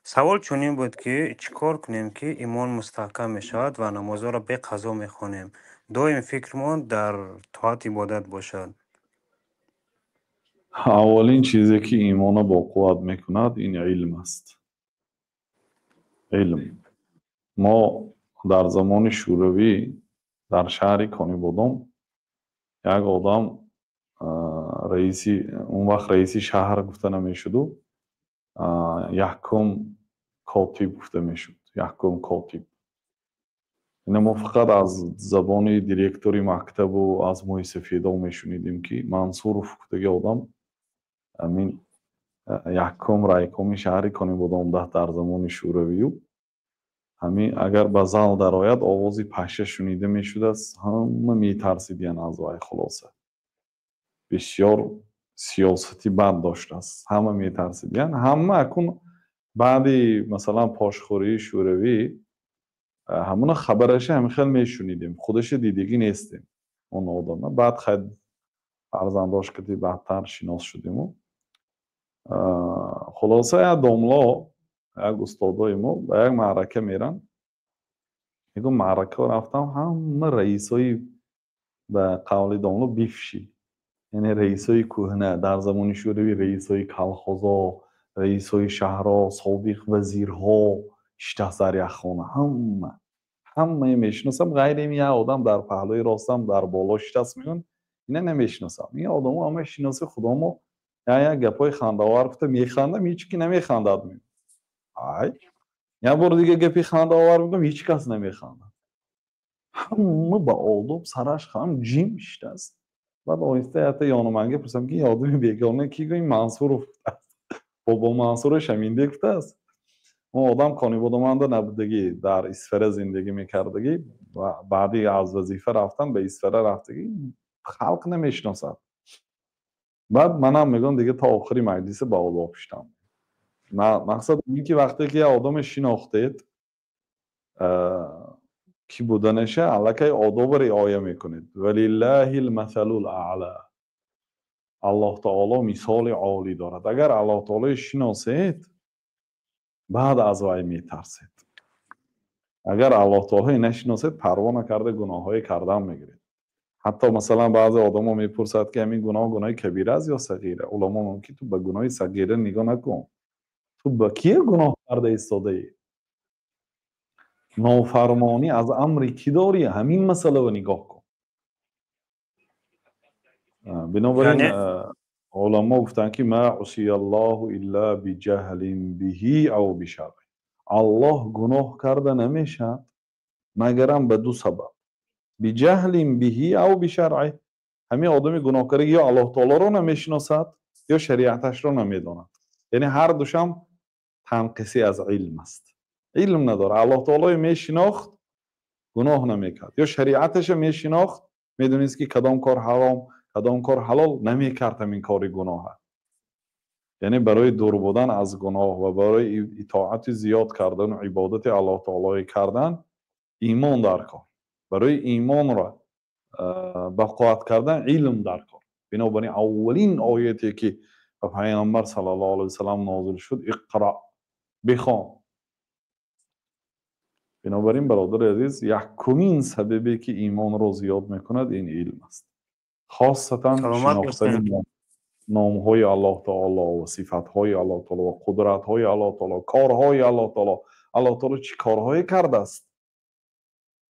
سوال چنین بود که چیکار کنیم که ایمان مستحکم میشود و نمازها را به قضا میخوانیم. دائم فکرمان در طاعت عبادت باشد. اولین چیزی که ایمان با قوت میکند این علم است. علم. ما در زمان شوروی در شهر کنی یک آدم رئیسی اون وقت رئیسی شهر گفته نمیشد، یحکم کاتب گفته میشد. یحکم کاتب. این ما فقط از زبان دیرکتوری مکتب و از موی سفیدا میشنیدیم که منصور گفتگی آدم امین یحکم رایکم شهر کنی در زمان شوروی. همین اگر به زال در آید آوازی پشه شنیده میشد است، همه میترسیدین از وی. خلاصه بسیار سیاستی بد داشت است، همه میترسیدین. همه اکن بعدی مثلا پاشخوری شوروی همون خبرش هم خیلی میشنیدیم، خودش دیدگی نیستیم اون آدم. بعد خیلی فرزنداش که بعدتر شناس شدیم و خلاصه یک داملا یک استادای ما به یک معرکه میرن. میگم معرکه رفتم همه رئیسای به قول داملا بیفشی، یعنی رئیسای کهنه در زمان شوروی، رئیسای کلخوزا، رئیسای شهرها، سابق وزیرها، شته سر یک خانه همه میشناسم. غیر این یه آدم در پهلوی راستم در بالا شتست میگن اینه نمیشناسم. این آدم همه شناسی خودمو یا گپای خنده‌آور گفته میخندم، هیچ کی نمیخندد. میگم ای یا بار دیگه گپی خنده‌آور میگم هیچ کس نمیخنده. همه با آدم سرش خم جیم شتست. بعد آهسته حتی یانمنگه پرسم که آدمی بیگانه کی گوی منصور گفته بابا منصور شمینده گفته است. اون آدم کانیبادمنده نبودگی در اسفره زندگی میکردگی و بعدی از وظیفه رفتن به اسفره رفتگی خلق نمیشناسد. بعد منم میگم دیگه تا آخری مجلس با آداب شدم. مقصد این که وقتی که آدم شناختید کی بودنشه علاکه آداب رعایه میکنید. ولله المثل الاعلی. الله تعالی مثال عالی دارد. اگر الله تعالی شناسید بعد از وی میترسید. اگر الله تعالی نشناسید پروا نکرده گناه های کردن میگیرید. حتی مثلا بعضی آدما میپرسد که همین گناه کبیره است یا صغیره. علما ممکن تو به گناه صغیره نگاه نکن، تو با کی گناه کرده ایستاده ای؟ نافرمانی از امر کی داری؟ همین مسئله رو نگاه کن. بنابراین یعنی علما گفتن که ما عصی الله الا بجهل به او بشرع. الله گناه کرده نمیشه مگرم به دو سبب: بجهل به او بشرع. همین آدمی گناهکار یا الله تعالی رو نمیشناسد یا شریعتش رو نمیداند. یعنی هر دوشم تنقیصی از علم است. علم نداره، الله تعالی میشناخت گناه نمیکرد، یا شریعتش میشناخت میدونست که کدام کار حرام کدام کار حلال نمیکرد، همین کاری گناه. یعنی برای دور بودن از گناه و برای اطاعت زیاد کردن و عبادت الله تعالی کردن ایمان در کار. برای ایمان را بقوت کردن علم در کار. بنابراین اولین آیتی که به پیامبر صلی الله علیه و سلم نازل شد اقرا، بخوان. بنابراین برادر عزیز یکمین سببی که ایمان را زیاد میکند این علم است. خاصتا سلامت شناختن باشین. نامهای الله تعالی و صفاتهای الله تعالی و قدرتهای الله تعالی، کارهای الله تعالی. الله تعالی چی کارهایی کرده است؟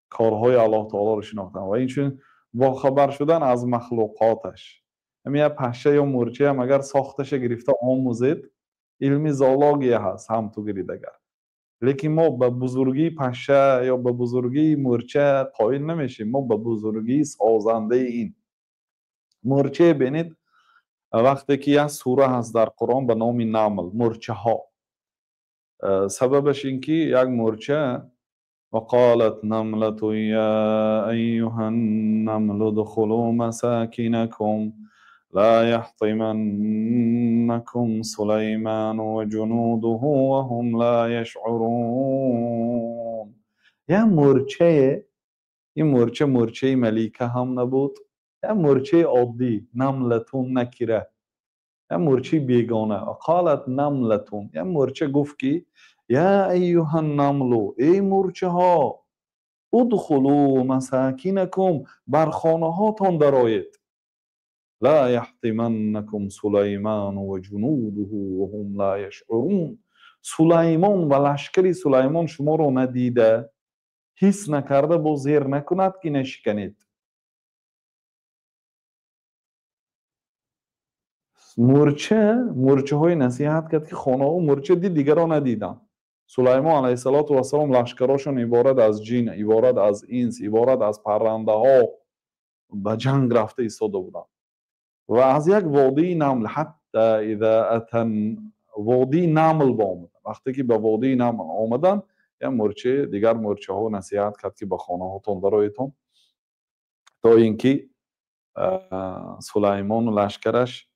کارهای الله تعالی رو شناختن و اینچنین با خبر شدن از مخلوقاتش. همین پشه یا مرچه هم اگر ساختش گرفته آموزید علمی زالاگی هست هم تو گریدگر. لیکن ما به بزرگی پشه یا به بزرگی مرچه قائل نمیشیم، ما به بزرگی سازنده این مرچه. بینید وقتی که یک سوره هست در قرآن به نام نمل، مرچه ها، سببش این که یک مرچه وقالت نملة يا أيها النمل ادخلوا مساكنكم لا يحطمنكم سليمان وجنوده وهم لا يشعرون. یا مرچه، این مرچه ملیکه هم نبود، یا مرچه عادی، نملتون نکره، یا مرچه بیگانه. قالت نملتون، یا مرچه گفت که یا ایها النمل، ای مورچه ها، ادخلوا مساکنکم، بر خانه هاتان درآیید. لا یحطمنکم سلیمان و جنوده و هم لا یشعرون. سلیمان و لشکر سلیمان شما را ندیده، حس نکرده، با زیر نکند که نشکنید. مورچه های نصیحت کرد که خانه ها مورچه دید، دیگر را ندیدن. سلیمان علیه السلام لشکراشون عبارت از جن، عبارت از انس، عبارت از پرنده ها به جنگ رفته ایستاده بودن و از یک وادی نمل، حتی اذا اتن وادی نمل با آمدن، وقتی که به وادی نمل آمدن، یا مورچه دیگر مورچه ها نصیحت کرد که به خانه هاتون درآیید، تا اینکه سلیمان و لشکرش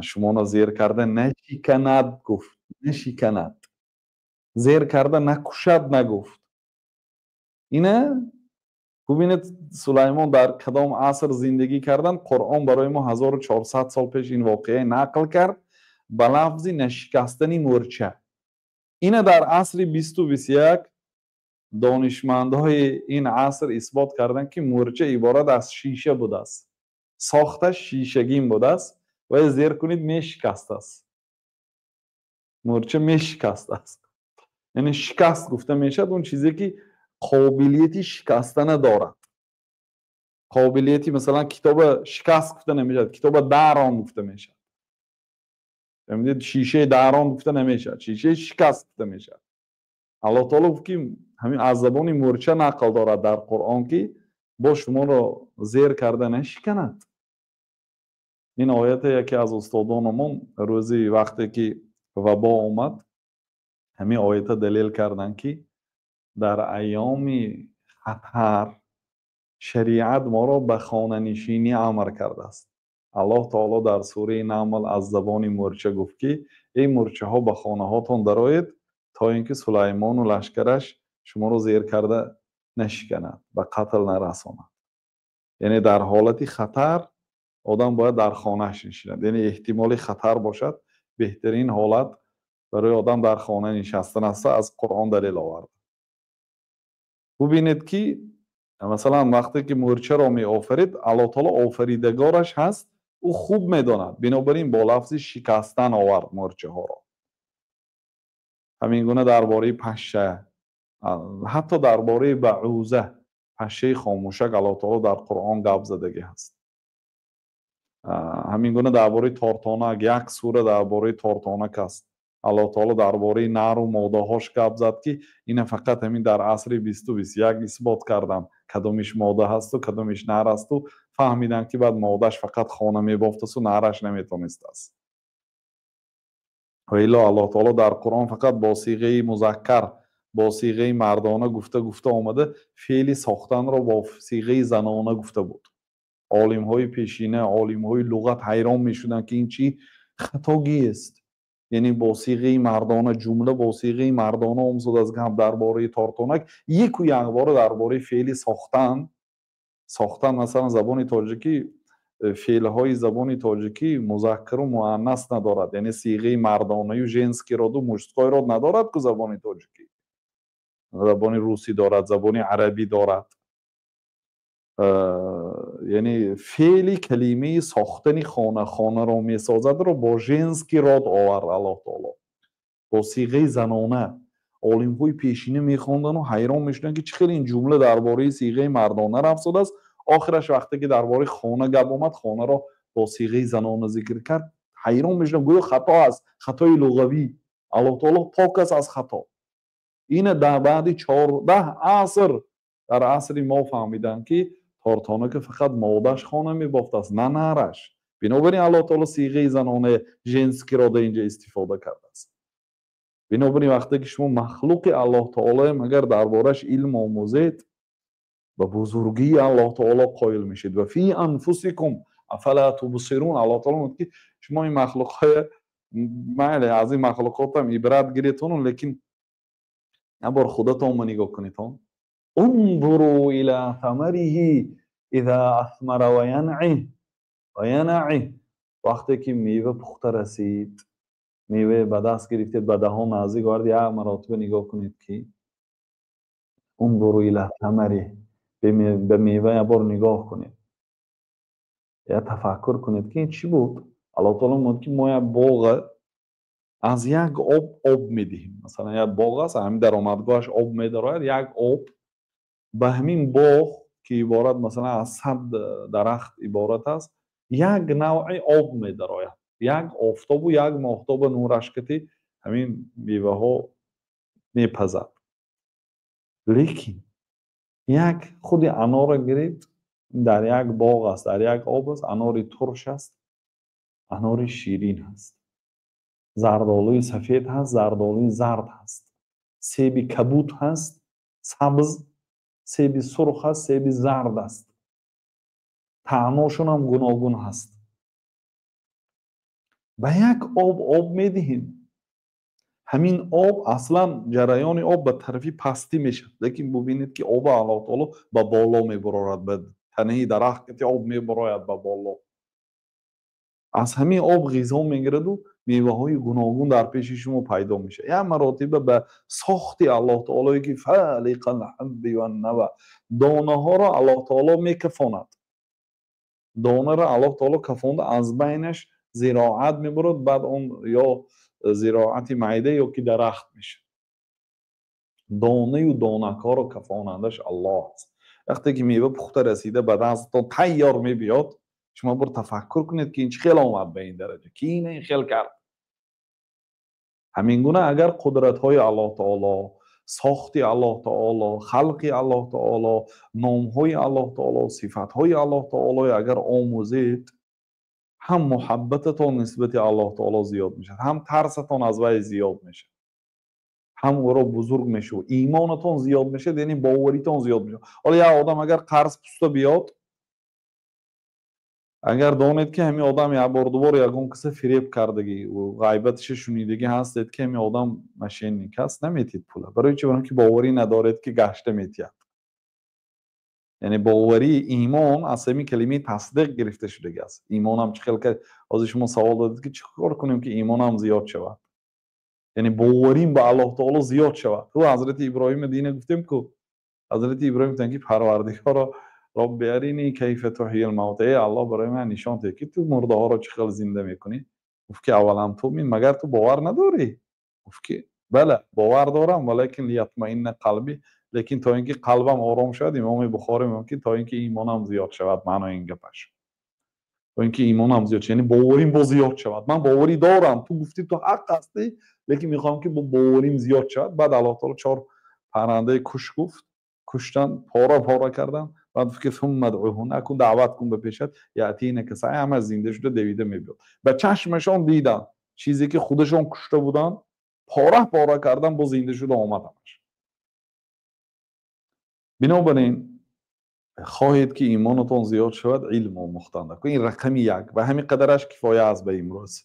شما را زیر کرده نشکند گفت، نشکند، زیر کرده نکشد نگفت. اینه ببینید سلیمان در کدام عصر زندگی کردن. قرآن برای ما 1400 سال پیش این واقعه نقل کرد به لفظ نشکستن مورچه. اینه در عصر 2021 دانشمندهای این عصر اثبات کردن که مورچه عبارت از شیشه بوده است، ساختش شیشگین بوده است و زیر کنید میشکست است. مورچه میشکست است، یعنی شکست گفته میشد اون چیزی که قابلیتی شکستن دارد. قابلیتی مثلا کتاب شکست گفته نمیشد، کتاب دران گفته میشد. فهمیدید؟ شیشه دران گفته نمیشد، شیشه شکست گفته میشد. الله تعالی گفت که همین از زبان مورچه نقل دارد در قرآن که با شما را زیر کرده نشکند. این آیت یکی از استادانمون روزی وقتی که وبا آمد همین آیت دلیل کردن که در ایام خطر شریعت ما را به خانه نشینی امر کرده است. الله تعالی در سوره نمل از زبان مورچه گفت که ای مورچه ها به خانه هاتون درآیید تا اینکه سلیمان و لشکرش شما را زیر کرده نشکند، به قتل نرساند. یعنی در حالت خطر آدم باید در خانهش نشیند. یعنی احتمال خطر باشد، بهترین حالت برای آدم در خانه نشستن است. از قرآن دلیل آورد. ببینید که مثلا وقتی که مورچه را می آفرید، الله تعالی آفریدگارش هست، او خوب می داند، بنابراین با لفظ شکستن آورد مورچه ها را. همین گونه درباره پشه، حتی درباره بعوزه، پشه خاموشک، الله تعالی در قرآن گپ زدگی هست. همین گونه درباره تارتانک، یک سوره درباره تارتانک است. الله تعالی درباره نر و ماده هاش گپ زد که این فقط همین در عصر 2021 اثبات کردم کدومش ماده هست و کدومش نر است و فهمیدن که بعد مادهش فقط خانه میبافت است و نرش نمیتونست است. و الا الله تعالی در قرآن فقط با صیغه مذکر، با صیغه مردانه گفته آمده، فعل ساختن را با صیغه زنانه گفته بود. عالم های پیشینه، عالم های لغت حیران می شدن که این چی خطاگی است. یعنی با صیغه مردانه، جمله با صیغه مردانه آمد از گپ درباره تارتانک، یک و یک بار درباره فعل ساختن مثلا زبان تاجیکی، فعل های زبان تاجیکی مذکر و مؤنث ندارد، یعنی صیغه مردانه و ژنسکی را و مشتقای را ندارد که زبان تاجیکی. زبان روسی دارد، زبان عربی دارد. یعنی فعل کلمه ساختن خانه را می سازد را با ژنسکی راد آورد الله تعالی، با صیغه زنانه. عالم های پیشینه می خواندن و حیران می شدن که چقدر این جمله درباره صیغه مردانه رفت شده است. آخرش وقتی که درباره خانه گپ آمد، خانه را با صیغه زنانه ذکر کرد، حیران می شدن، گویا خطا است، خطای لغوی. الله تعالی پاک است از خطا. این در بعد 14 عصر در عصر ما فهمیدن که تارتانک فقط مادهش خانه میبافت است، نه نرش. بنابراین الله تعالی صیغه زنانه ژنسکی را در اینجا استفاده کرده است. بنابراین وقتی که شما مخلوق الله تعالی مگر دربارش علم آموزید، به بزرگی الله تعالی قائل میشید. و فی انفسکم افلا تبصرون. الله تعالی میگه که شما این مخلوق های از این مخلوقات هم عبرت گیرید، لیکن نبار خودتون نگاه کنید. انظروا الى ثمره اذا اثمر و ینعه. وقتی که میوه پخته رسید، میوه به دست گرفتید به دهان نزدیک آورد، یک مرتبه نگاه کنید که انظروا الی ثمره، به میوه یه بار نگاه کنید، یا تفکر کنید که این چی بود. الله تعالی میگه که ما یک باغ از یک آب میدهیم، مثلا یک باغ است همین درآمدگاهش آب میدارد، یک آب به همین باغ که عبارت مثلا از 100 درخت عبارت است، یک نوع آب میدارد، یک آفتاب و یک ماهتاب نورش که همین میوه ها میپزد. لیکن یک خود انار گرفت، در یک باغ است، در یک آب است، انار ترش است، انار شیرین است، زردآلوی سفید هست، زردآلوی زرد هست، سیب کبود هست، سبز، سیب سرخ هست، سیب زرد است، طعماشون هم گوناگون هست. به یک آب میدهیم، همین آب اصلا جریان آب به طرفی پستی میشه، لیکن ببینید که آب الله تعالی به بالا میبراید، به تنه درخت که آب میبراید به بالا، از همین آب غذا میگیرد و میوه های گوناگون در پیش شما پیدا میشه. یا مراتب به ساخت الله تعالی که فالق الحب و النوى، دانه ها را الله تعالی میکفاند، دانه را الله تعالی کفانده، از بینش زراعت میبرد، بعد اون یا زراعت معده یا که درخت میشه. دانه و دانکار رو کفانندش الله است. وقتی که میوه پخته رسیده به دستتان تیار میبیاد، شما بر تفکر کنید که این چه خیل آمد به این درجه، کی این خیل کرد. همین گونه اگر قدرت های الله تعالی، ساخت الله تعالی، خلق الله تعالی، نام های الله تعالی، صفات های الله تعالی اگر آموزید، هم محبتتان نسبت الله تعالی زیاد میشه، هم ترستان از وی زیاد میشه، هم او را بزرگ میشه، ایمانتان زیاد میشه، یعنی باوریتان زیاد میشه. حالا یه آدم اگر قرض پوسته بیاد، اگر دانید که همین آدم یک بار دوباره یگون کسی فریب کردگی و غیبتش شنیدگی هستید که همین آدم مشین کس نمیتید پوله، برای چی؟ برای که باوری ندارید که گشته میتید. یعنی باوری ایمان از همین کلمه تصدیق گرفته شده است. ایمان هم چه خیلی که از شما سوال دادید که چیکار کنیم که ایمان هم زیاد شود، یعنی باوریم به الله تعالی زیاد شود. تو حضرت ابراهیم دینه گفتیم که حضرت ابراهیم گفتن که پروردگارا رب ارینی کیف تحیی الموتى، الله برای من نشان ده که تو مرده ها رو چقدر زنده میکنی. گفت که اولم تو مگر تو باور نداری؟ گفت که بله باور دارم، ولیکن لیطمئن قلبی، لیکن تا اینکه قلبم آرام شد، امام بخاری میگه که تا اینکه ایمانم زیاد شود، معنی این گپش تا اینکه ایمانم زیاد شد، یعنی باوریم با زیاد شود. من باوری دارم، تو گفتی تو حق هستی، لیکن میخوام که با باوریم زیاد شود. بعد الله تعالی 4 پرنده کش گفت، کشتن، پاره پاره کردن، بعد فکر ثم ادعوهن، اكون دعوت کن به پیشت یاتینک سعی، هم از زنده شده دویده میبود. به چشمشان دیدن چیزی که خودشان کشته بودن، پاره پاره کردن، با زنده شده آمدنش. بنابراین خواهید که ایمانتان زیاد شود، علم و مختنده که این رقم 1 و همین قدرش کفایه است به امروز.